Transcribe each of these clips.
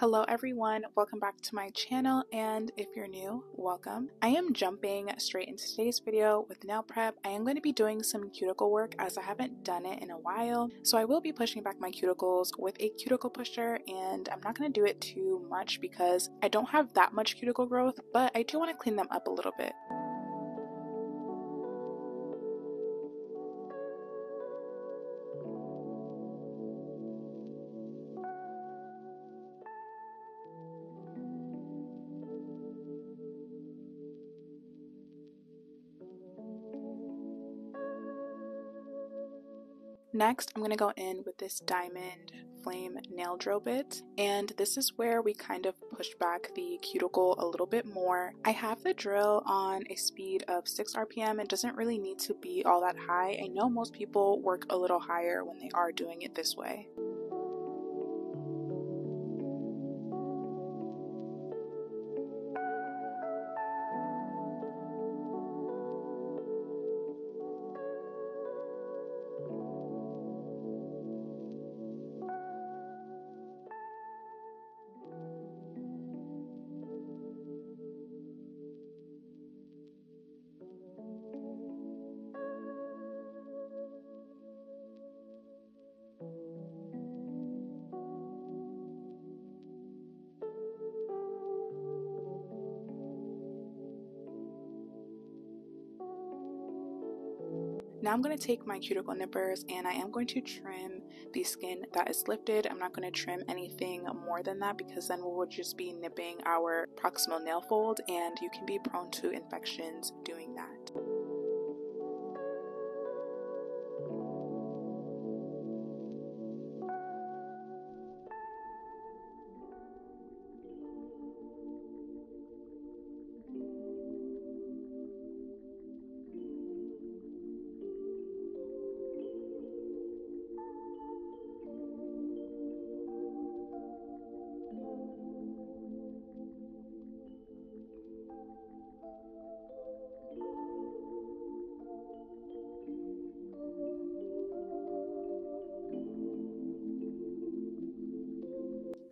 Hello everyone, welcome back to my channel, and if you're new, welcome. I am jumping straight into today's video with nail prep. I am going to be doing some cuticle work as I haven't done it in a while. So I will be pushing back my cuticles with a cuticle pusher, and I'm not going to do it too much because I don't have that much cuticle growth, but I do want to clean them up a little bit. Next, I'm going to go in with this diamond flame nail drill bit, and this is where we kind of push back the cuticle a little bit more. I have the drill on a speed of 6 RPM. It doesn't really need to be all that high. I know most people work a little higher when they are doing it this way. Now I'm going to take my cuticle nippers and I am going to trim the skin that is lifted. I'm not going to trim anything more than that because then we will just be nipping our proximal nail fold, and you can be prone to infections doing that.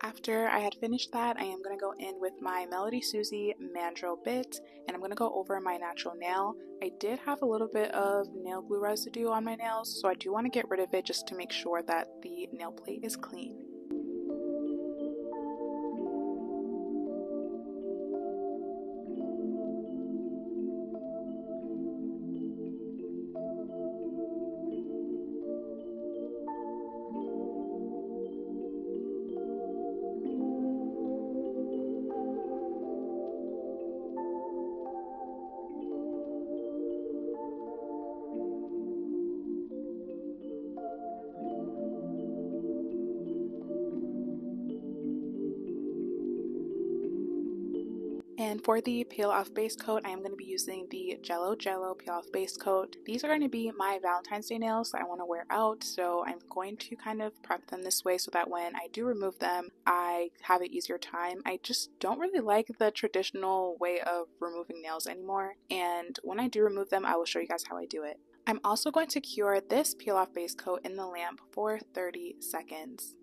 After I had finished that, I am going to go in with my Melodysusie mandrel bit, and I'm going to go over my natural nail. I did have a little bit of nail glue residue on my nails, so I do want to get rid of it just to make sure that the nail plate is clean. And for the peel off base coat, I am going to be using the Jello peel off base coat. These are going to be my Valentine's Day nails that I want to wear out, so I'm going to kind of prep them this way so that when I do remove them, I have an easier time. I just don't really like the traditional way of removing nails anymore, and when I do remove them, I will show you guys how I do it. I'm also going to cure this peel off base coat in the lamp for 30 seconds.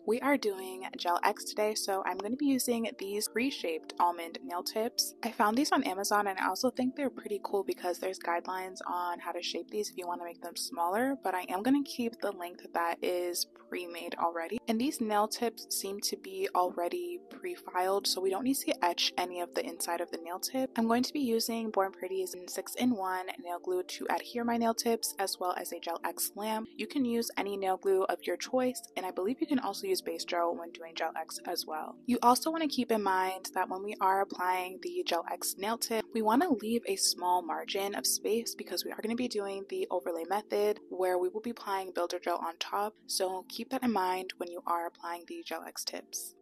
We are doing GelX today, so I'm going to be using these pre-shaped almond nail tips. I found these on Amazon, and I also think they're pretty cool because there's guidelines on how to shape these if you want to make them smaller, but I am going to keep the length that is pre-made already. And these nail tips seem to be already pre-filed, so we don't need to etch any of the inside of the nail tip. I'm going to be using Born Pretty's 6-in-1 nail glue to adhere my nail tips, as well as a GelX lamp. You can use any nail glue of your choice, and I believe you can also use use base gel when doing GelX as well. You also want to keep in mind that when we are applying the GelX nail tip, we want to leave a small margin of space because we are going to be doing the overlay method where we will be applying builder gel on top. So keep that in mind when you are applying the GelX tips.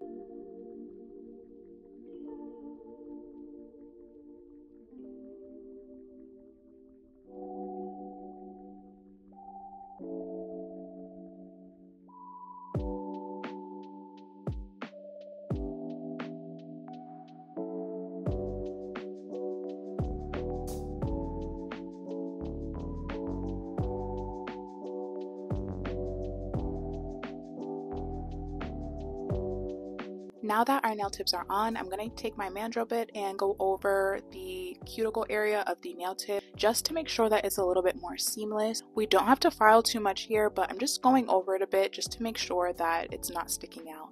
Now that our nail tips are on, I'm going to take my mandrel bit and go over the cuticle area of the nail tip just to make sure that it's a little bit more seamless. We don't have to file too much here, but I'm just going over it a bit just to make sure that it's not sticking out.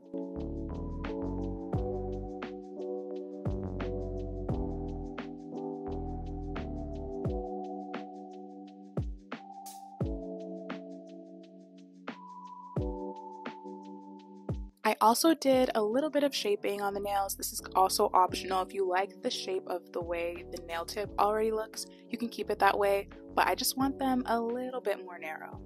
I also did a little bit of shaping on the nails. This is also optional. If you like the shape of the way the nail tip already looks, you can keep it that way, but I just want them a little bit more narrow.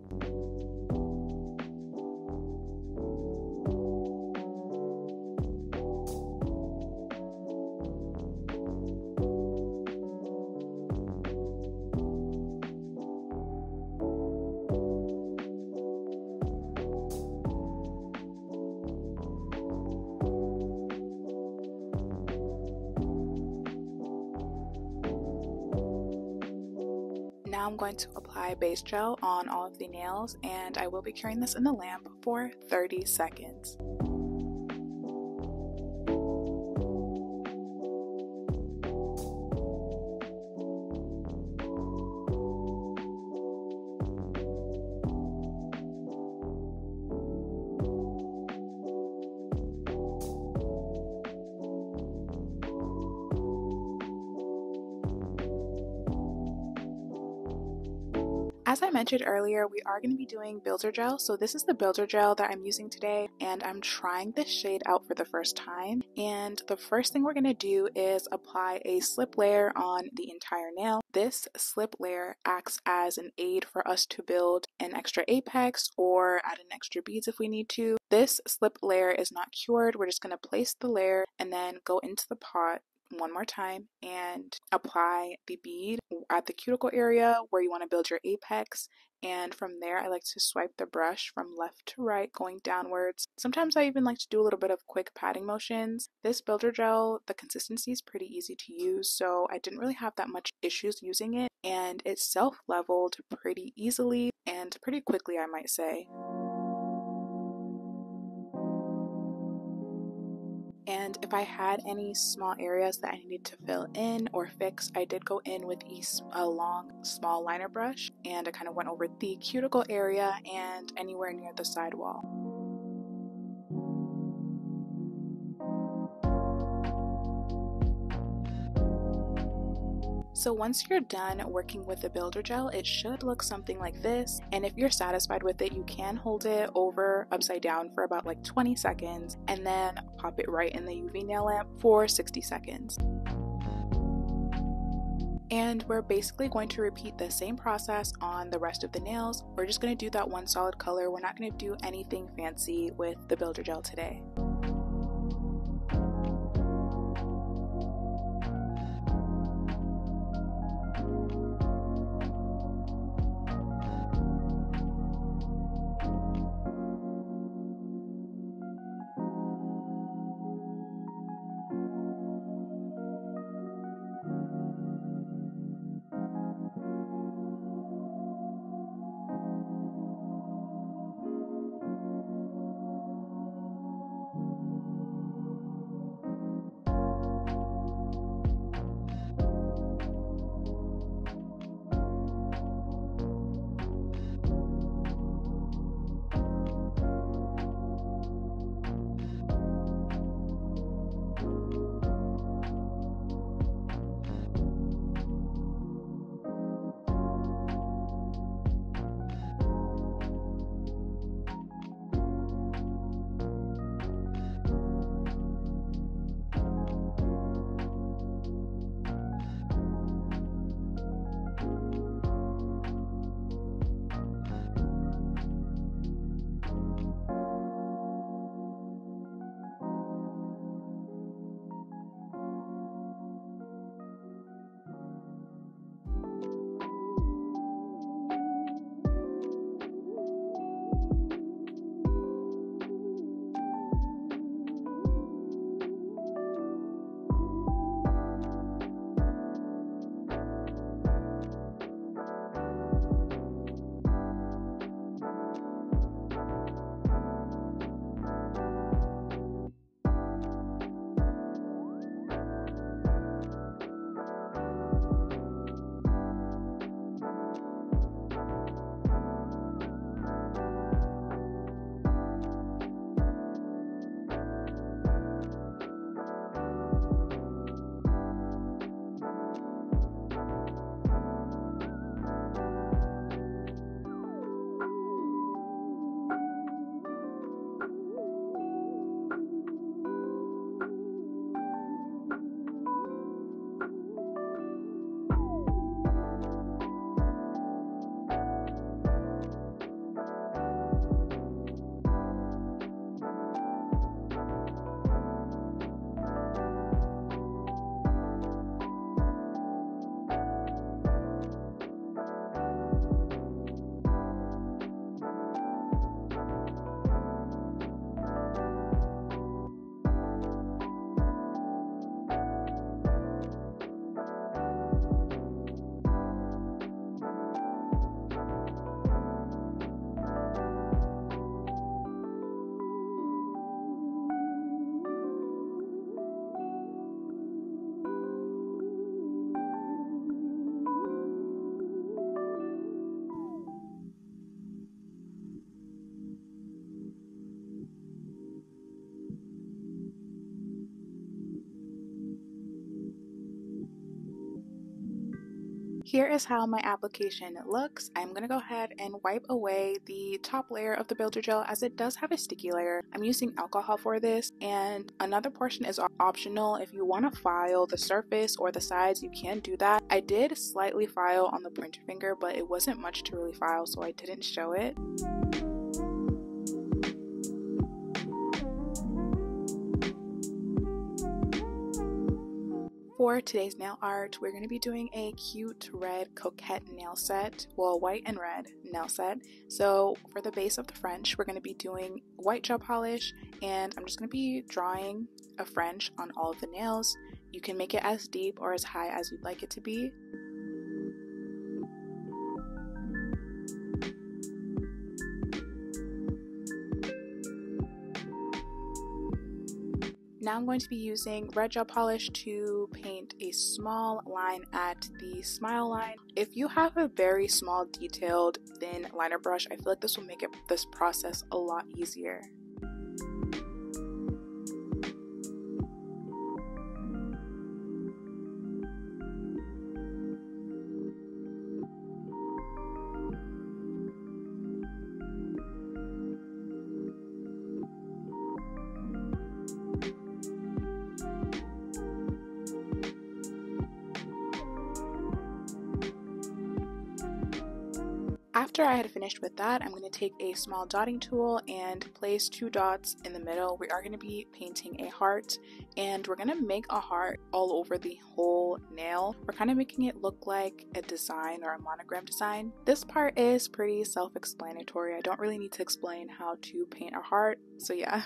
Now I'm going to apply base gel on all of the nails, and I will be curing this in the lamp for 30 seconds. As I mentioned earlier, we are going to be doing builder gel. So this is the builder gel that I'm using today, and I'm trying this shade out for the first time. And the first thing we're going to do is apply a slip layer on the entire nail. This slip layer acts as an aid for us to build an extra apex or add in extra beads if we need to. This slip layer is not cured. We're just going to place the layer and then go into the pot one more time and apply the bead at the cuticle area where you want to build your apex, and from there I like to swipe the brush from left to right going downwards. Sometimes I even like to do a little bit of quick patting motions. This builder gel, the consistency is pretty easy to use, so I didn't really have that much issues using it, and it self-leveled pretty easily and pretty quickly, I might say. And if I had any small areas that I needed to fill in or fix, I did go in with a long, small liner brush, and I kind of went over the cuticle area and anywhere near the sidewall. So once you're done working with the builder gel, it should look something like this, and if you're satisfied with it, you can hold it over upside down for about like 20 seconds and then pop it right in the UV nail lamp for 60 seconds. And we're basically going to repeat the same process on the rest of the nails. We're just going to do that one solid color. We're not going to do anything fancy with the builder gel today. Here is how my application looks. I'm going to go ahead and wipe away the top layer of the builder gel as it does have a sticky layer. I'm using alcohol for this, and another portion is optional. If you want to file the surface or the sides, you can do that. I did slightly file on the pointer finger, but it wasn't much to really file, so I didn't show it. For today's nail art, we're going to be doing a cute red coquette nail set, well, white and red nail set. So for the base of the French, we're going to be doing white gel polish, and I'm just going to be drawing a French on all of the nails. You can make it as deep or as high as you'd like it to be. Now I'm going to be using red gel polish to paint a small line at the smile line. If you have a very small, detailed, thin liner brush, I feel like this will make this process a lot easier. After I had finished with that, I'm going to take a small dotting tool and place 2 dots in the middle. We are going to be painting a heart, and we're going to make a heart all over the whole nail. We're kind of making it look like a design or a monogram design. This part is pretty self-explanatory. I don't really need to explain how to paint a heart, so yeah.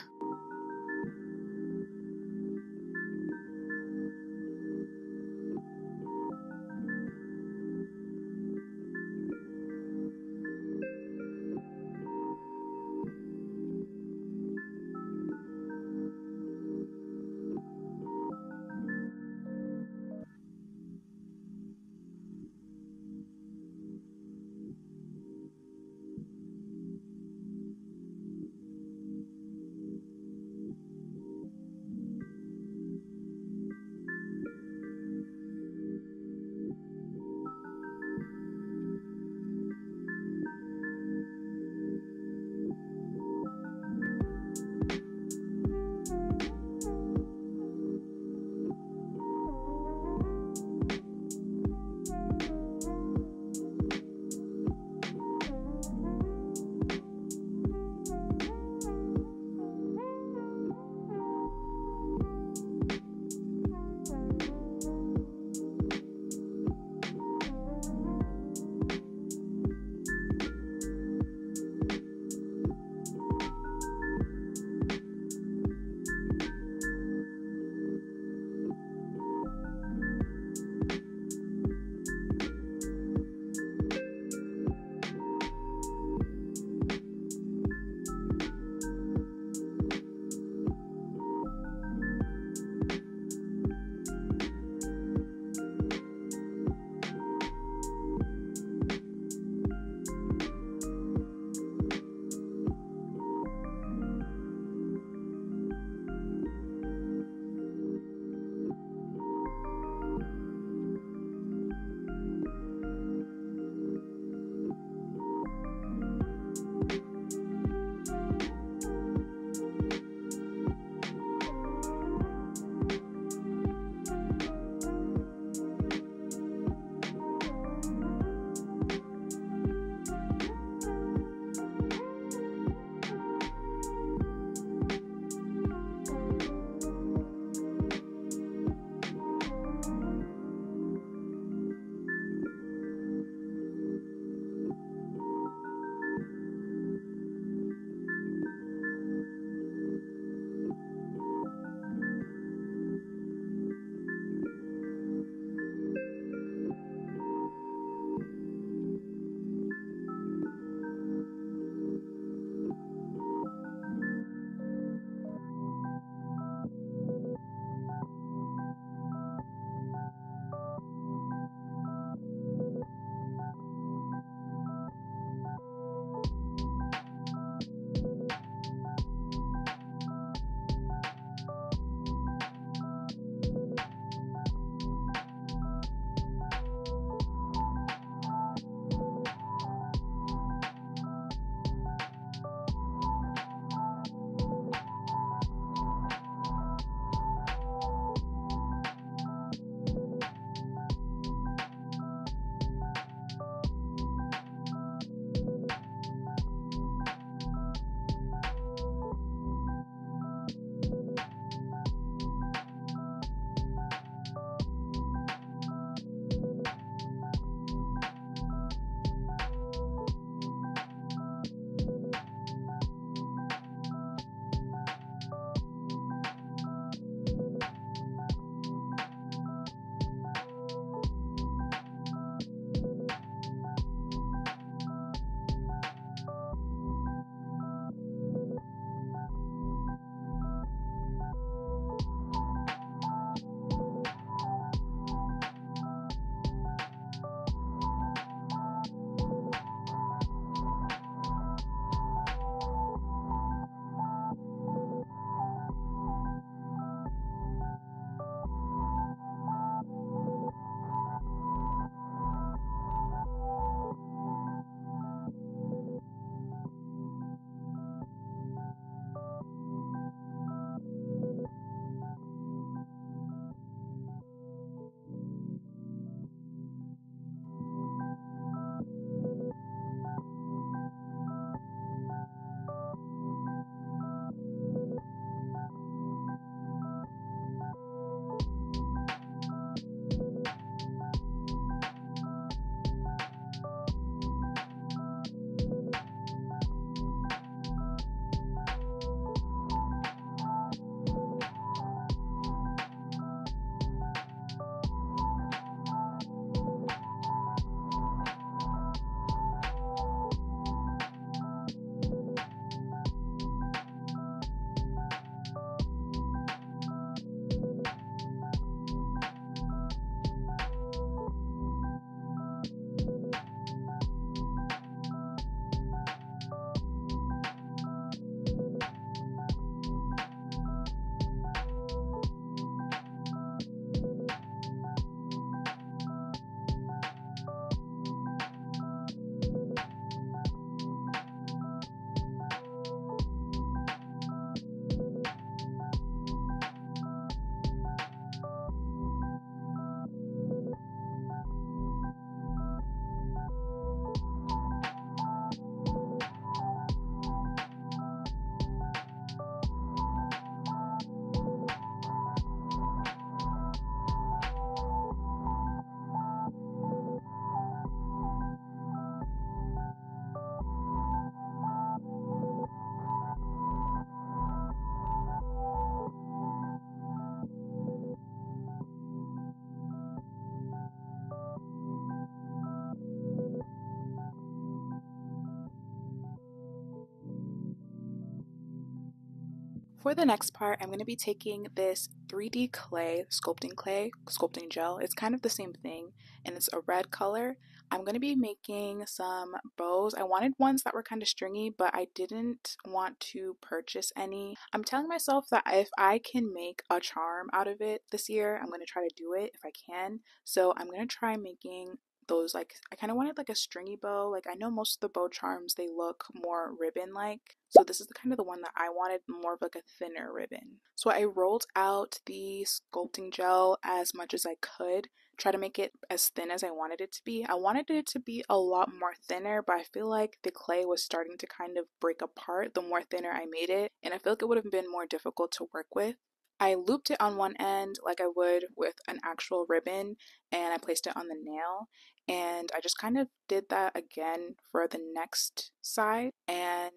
For the next part, I'm going to be taking this 3D clay, sculpting gel. It's kind of the same thing, and it's a red color. I'm going to be making some bows. I wanted ones that were kind of stringy, but I didn't want to purchase any. I'm telling myself that if I can make a charm out of it this year, I'm going to try to do it if I can. So I'm going to try making those, like, I kind of wanted like a stringy bow. Like, I know most of the bow charms, they look more ribbon like, so this is the kind of the one that I wanted, more of like a thinner ribbon. So I rolled out the sculpting gel as much as I could, try to make it as thin as I wanted it to be. I wanted it to be a lot more thinner, but I feel like the clay was starting to kind of break apart the more thinner I made it, and I feel like it would have been more difficult to work with. I looped it on one end like I would with an actual ribbon, and I placed it on the nail, and I just kind of did that again for the next side, and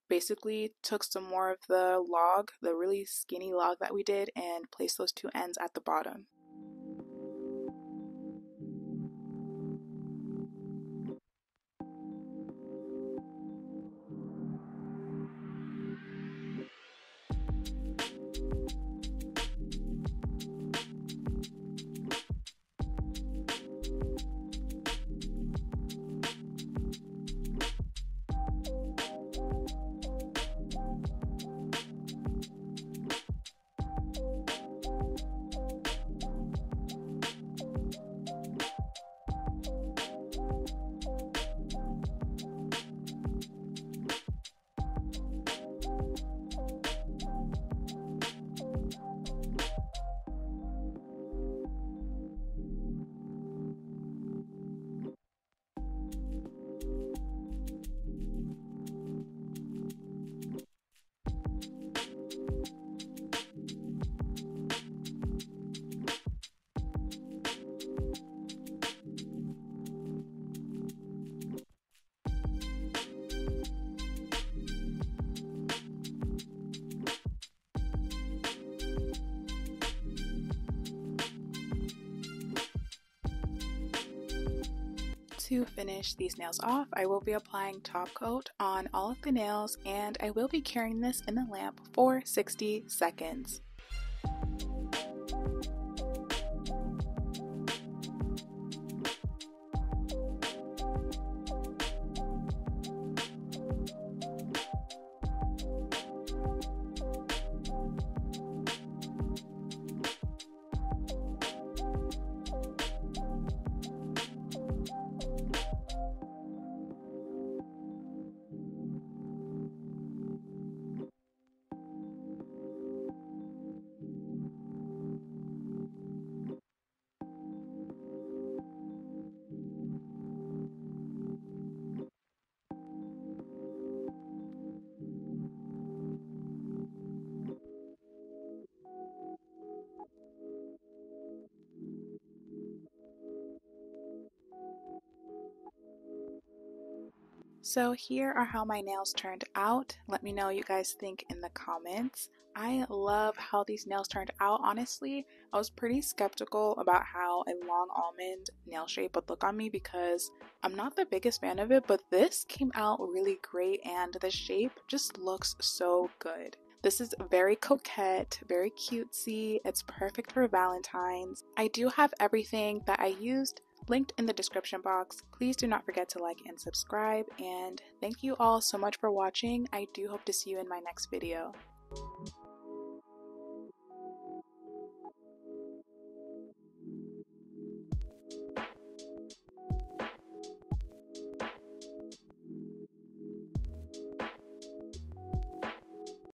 basically took some more of the log, the really skinny log that we did, and placed those two ends at the bottom. To finish these nails off, I will be applying top coat on all of the nails, and I will be curing this in the lamp for 60 seconds. So here are how my nails turned out. Let me know what you guys think in the comments. I love how these nails turned out. Honestly, I was pretty skeptical about how a long almond nail shape would look on me because I'm not the biggest fan of it, but this came out really great and the shape just looks so good. This is very coquette, very cutesy. It's perfect for Valentine's. I do have everything that I used linked in the description box. Please do not forget to like and subscribe, and thank you all so much for watching. I do hope to see you in my next video.